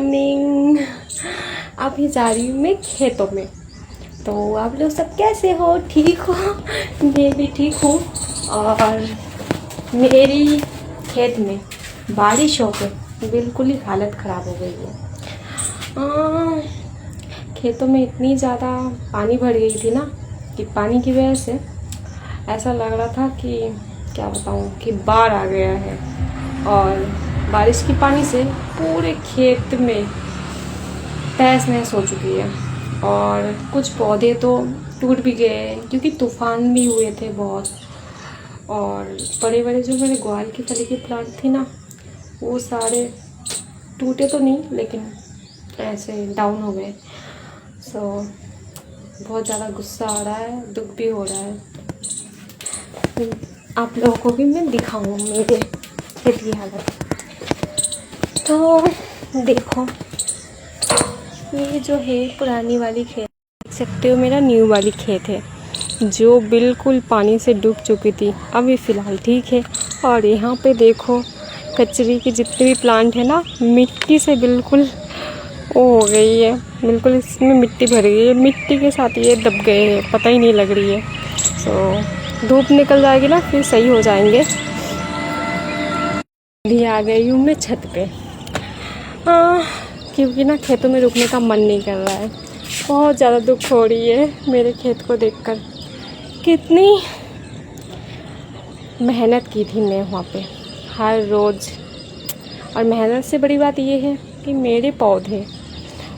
Morning. अभी जा रही हूँ मैं खेतों में। तो आप लोग सब कैसे हो? ठीक हो? मैं भी ठीक हूँ। और मेरी खेत में बारिश हो के बिल्कुल ही हालत ख़राब हो गई है। खेतों में इतनी ज़्यादा पानी भर गई थी ना कि पानी की वजह से ऐसा लग रहा था कि क्या बताऊँ कि बाढ़ आ गया है। और बारिश की पानी से पूरे खेत में तहस नहस हो चुकी है। और कुछ पौधे तो टूट भी गए क्योंकि तूफ़ान भी हुए थे बहुत। और बड़े बड़े जो मेरे ग्वार की फली की प्लांट थी ना, वो सारे टूटे तो नहीं लेकिन ऐसे डाउन हो गए। सो बहुत ज़्यादा गुस्सा आ रहा है, दुख भी हो रहा है। आप लोगों को भी मैं दिखाऊँ मेरे खेत की हालत। तो देखो, ये जो है पुरानी वाली खेत, देख सकते हो मेरा न्यू वाली खेत है जो बिल्कुल पानी से डूब चुकी थी। अभी फ़िलहाल ठीक है। और यहाँ पे देखो कचरे की जितनी भी प्लांट है ना, मिट्टी से बिल्कुल वो हो गई है, बिल्कुल इसमें मिट्टी भर गई है। मिट्टी के साथ ये दब गए हैं, पता ही नहीं लग रही है। सो धूप निकल जाएगी ना फिर सही हो जाएंगे। अभी आ गई हूँ मैं छत पे, क्योंकि ना खेतों में रुकने का मन नहीं कर रहा है। बहुत ज़्यादा दुख हो रही है मेरे खेत को देखकर। कितनी मेहनत की थी मैं वहाँ पे हर रोज़। और मेहनत से बड़ी बात ये है कि मेरे पौधे,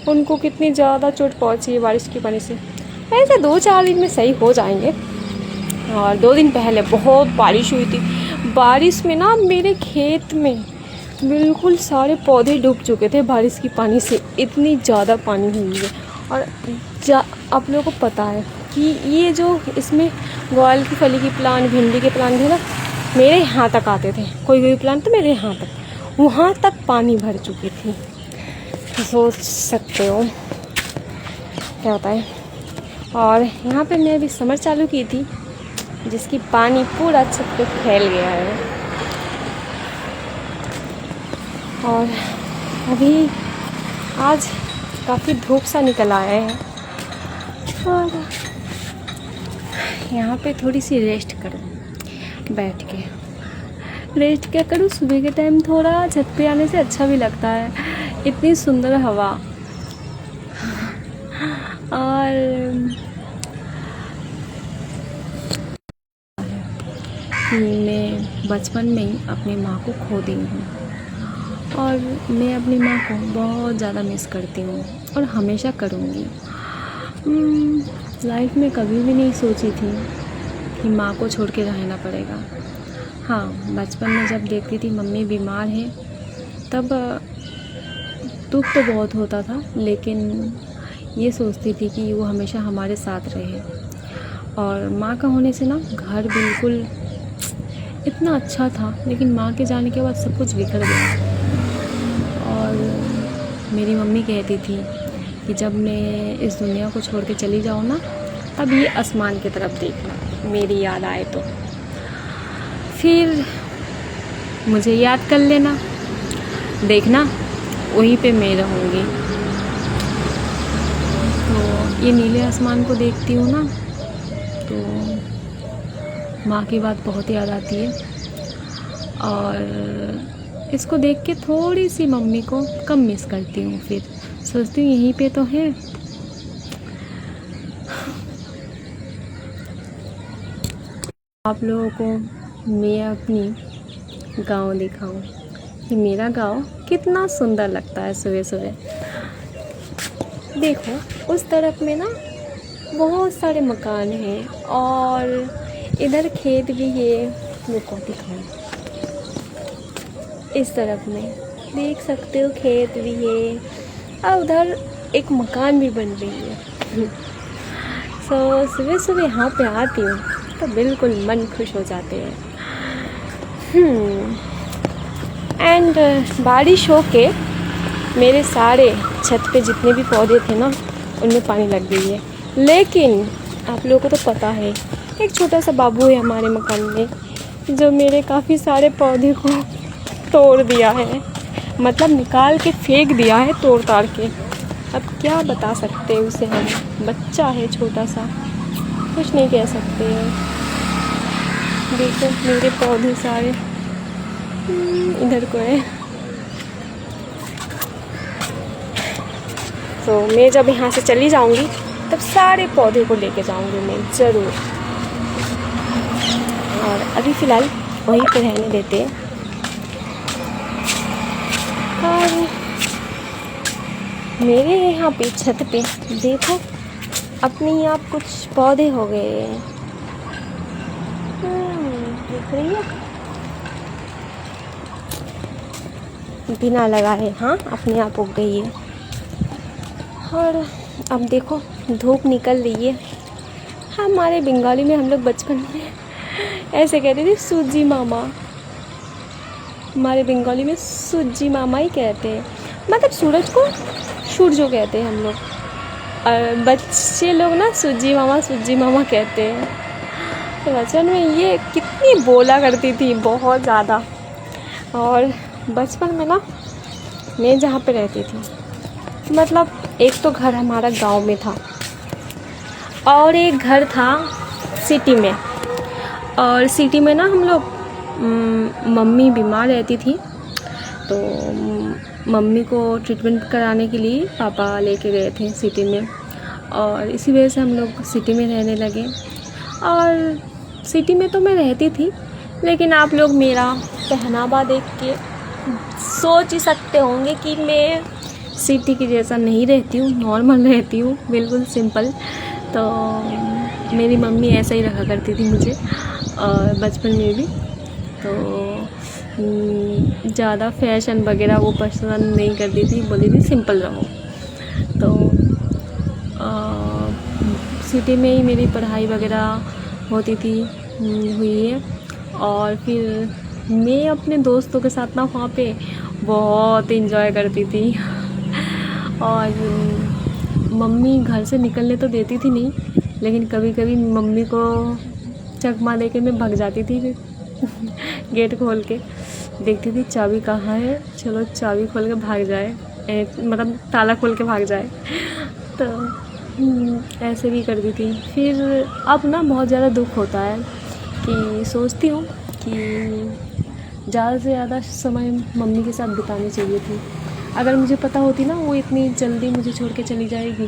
उनको कितनी ज़्यादा चोट पहुँची है बारिश की पानी से। ऐसे 2-4 दिन में सही हो जाएंगे। और 2 दिन पहले बहुत बारिश हुई थी। बारिश में ना मेरे खेत में बिल्कुल सारे पौधे डूब चुके थे बारिश की पानी से। इतनी ज़्यादा पानी हुई है। और आप लोगों को पता है कि ये जो इसमें ग्वार की फली की प्लांट, भिंडी के प्लांट है ना, मेरे यहाँ तक आते थे। कोई कोई प्लांट तो मेरे यहाँ तक, वहाँ तक पानी भर चुकी थी। तो सोच सकते हो क्या होता है। और यहाँ पे मैं अभी समर चालू की थी जिसकी पानी पूरा छत पे फैल गया है। और अभी आज काफ़ी धूप सा निकल आया है। और यहाँ पे थोड़ी सी रेस्ट करूँ, बैठ के रेस्ट क्या करूँ। सुबह के टाइम थोड़ा छत पे आने से अच्छा भी लगता है, इतनी सुंदर हवा। और मैं बचपन में ही अपनी माँ को खो दी हूँ। और मैं अपनी माँ को बहुत ज़्यादा मिस करती हूँ और हमेशा करूँगी। लाइफ में कभी भी नहीं सोची थी कि माँ को छोड़ के रहना पड़ेगा। हाँ, बचपन में जब देखती थी मम्मी बीमार है तब दुख तो बहुत होता था, लेकिन ये सोचती थी कि वो हमेशा हमारे साथ रहे। और माँ का होने से ना घर बिल्कुल इतना अच्छा था, लेकिन माँ के जाने के बाद सब कुछ बिखर गया। और मेरी मम्मी कहती थी कि जब मैं इस दुनिया को छोड़ के चली जाऊँ ना, तब ये आसमान की तरफ देखना, मेरी याद आए तो फिर मुझे याद कर लेना, देखना वहीं पे मैं रहूँगी। तो ये नीले आसमान को देखती हूँ ना तो माँ की बात बहुत याद आती है। और इसको देख के थोड़ी सी मम्मी को कम मिस करती हूँ। फिर सोचती हूँ यहीं पे तो है। आप लोगों को मैं अपनी गांव दिखाऊं कि मेरा गांव कितना सुंदर लगता है सुबह सुबह। देखो उस तरफ में ना बहुत सारे मकान हैं और इधर खेत भी है। रुको दिखाऊं, इस तरफ में देख सकते हो खेत भी है और उधर एक मकान भी बन रही है। सो सुबह सुबह यहाँ पे आती हूँ तो बिल्कुल मन खुश हो जाते हैं। एंड बारिश हो के मेरे सारे छत पे जितने भी पौधे थे ना, उनमें पानी लग गई है। लेकिन आप लोगों को तो पता है एक छोटा सा बाबू है हमारे मकान में जो मेरे काफ़ी सारे पौधे को तोड़ दिया है। मतलब निकाल के फेंक दिया है तोड़ ताड़ के। अब क्या बता सकते हैं उसे हम, बच्चा है छोटा सा, कुछ नहीं कह सकते हैं। देखो मेरे पौधे सारे इधर को है। तो मैं जब यहाँ से चली जाऊँगी तब सारे पौधे को लेके जाऊँगी मैं ज़रूर। और अभी फ़िलहाल वहीं पे रहने देते हैं। और मेरे यहाँ पे छत पे देखो अपने ही आप कुछ पौधे हो गए हैं। दिख रही है, बिना लगाए हाँ अपने आप उग गई है। और अब देखो धूप निकल रही है। हमारे बंगाली में हम लोग बचपन में ऐसे कहते थे सूजी मामा। हमारे बंगाली में सूजी मामा ही कहते हैं, मतलब सूरज को सूरजो कहते हैं हम लोग, और बच्चे लोग ना सूजी मामा कहते हैं। तो बचपन में ये कितनी बोला करती थी, बहुत ज़्यादा। और बचपन में ना मैं जहाँ पे रहती थी, मतलब एक तो घर हमारा गांव में था और एक घर था सिटी में। और सिटी में ना हम लोग मम्मी बीमार रहती थी, तो मम्मी को ट्रीटमेंट कराने के लिए पापा लेके गए थे सिटी में। और इसी वजह से हम लोग सिटी में रहने लगे। और सिटी में तो मैं रहती थी, लेकिन आप लोग मेरा पहनावा देख के सोच ही सकते होंगे कि मैं सिटी की जैसा नहीं रहती हूँ, नॉर्मल रहती हूँ, बिल्कुल सिंपल। तो मेरी मम्मी ऐसा ही रखा करती थी मुझे, और बचपन में भी। तो ज़्यादा फैशन वगैरह वो पसंद नहीं करती थी, बोली थी सिंपल रहो। तो सिटी में ही मेरी पढ़ाई वगैरह होती थी, हुई है। और फिर मैं अपने दोस्तों के साथ ना वहाँ पे बहुत इंजॉय करती थी। और मम्मी घर से निकलने तो देती थी नहीं, लेकिन कभी कभी मम्मी को चकमा दे के मैं भाग जाती थी। गेट खोल के देखती थी चाबी कहाँ है, चलो चाबी खोल के भाग जाए, मतलब ताला खोल के भाग जाए। तो ऐसे भी करती थी। फिर अब ना बहुत ज़्यादा दुख होता है कि सोचती हूँ कि ज़्यादा से ज़्यादा समय मम्मी के साथ बितानी चाहिए थी। अगर मुझे पता होती ना वो इतनी जल्दी मुझे छोड़ के चली जाएगी,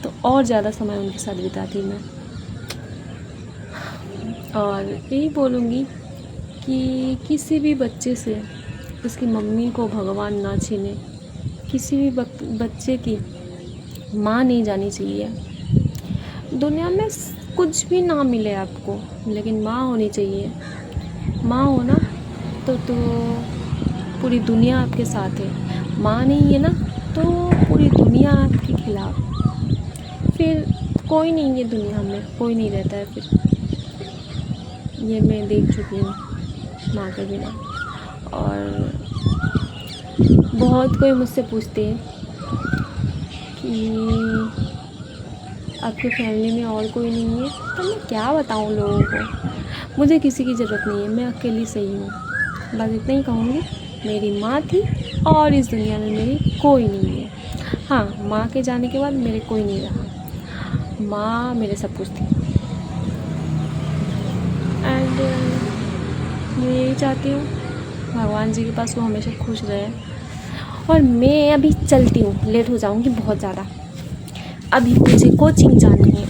तो और ज़्यादा समय उनके साथ बिताती मैं। और यही बोलूँगी कि किसी भी बच्चे से उसकी मम्मी को भगवान ना छीने, किसी भी बच्चे की माँ नहीं जानी चाहिए। दुनिया में कुछ भी ना मिले आपको, लेकिन माँ होनी चाहिए। माँ हो ना तो पूरी दुनिया आपके साथ है। माँ नहीं है ना तो पूरी दुनिया आपके खिलाफ। फिर कोई नहीं है दुनिया में, कोई नहीं रहता है फिर। ये मैं देख चुकी हूँ माँ के बिना। और बहुत कोई मुझसे पूछते हैं कि आपके फैमिली में और कोई नहीं है, तो मैं क्या बताऊँ लोगों को। मुझे किसी की ज़रूरत नहीं है, मैं अकेली सही हूँ। बस इतना ही कहूँगी, मेरी माँ थी और इस दुनिया में मेरी कोई नहीं है। हाँ, माँ के जाने के बाद मेरे कोई नहीं रहा। माँ मेरे सब कुछ थी। एंड मैं यही चाहती हूँ भगवान जी के पास वो हमेशा खुश रहे। और मैं अभी चलती हूँ, लेट हो जाऊँगी बहुत ज़्यादा। अभी मुझे कोचिंग जानी है।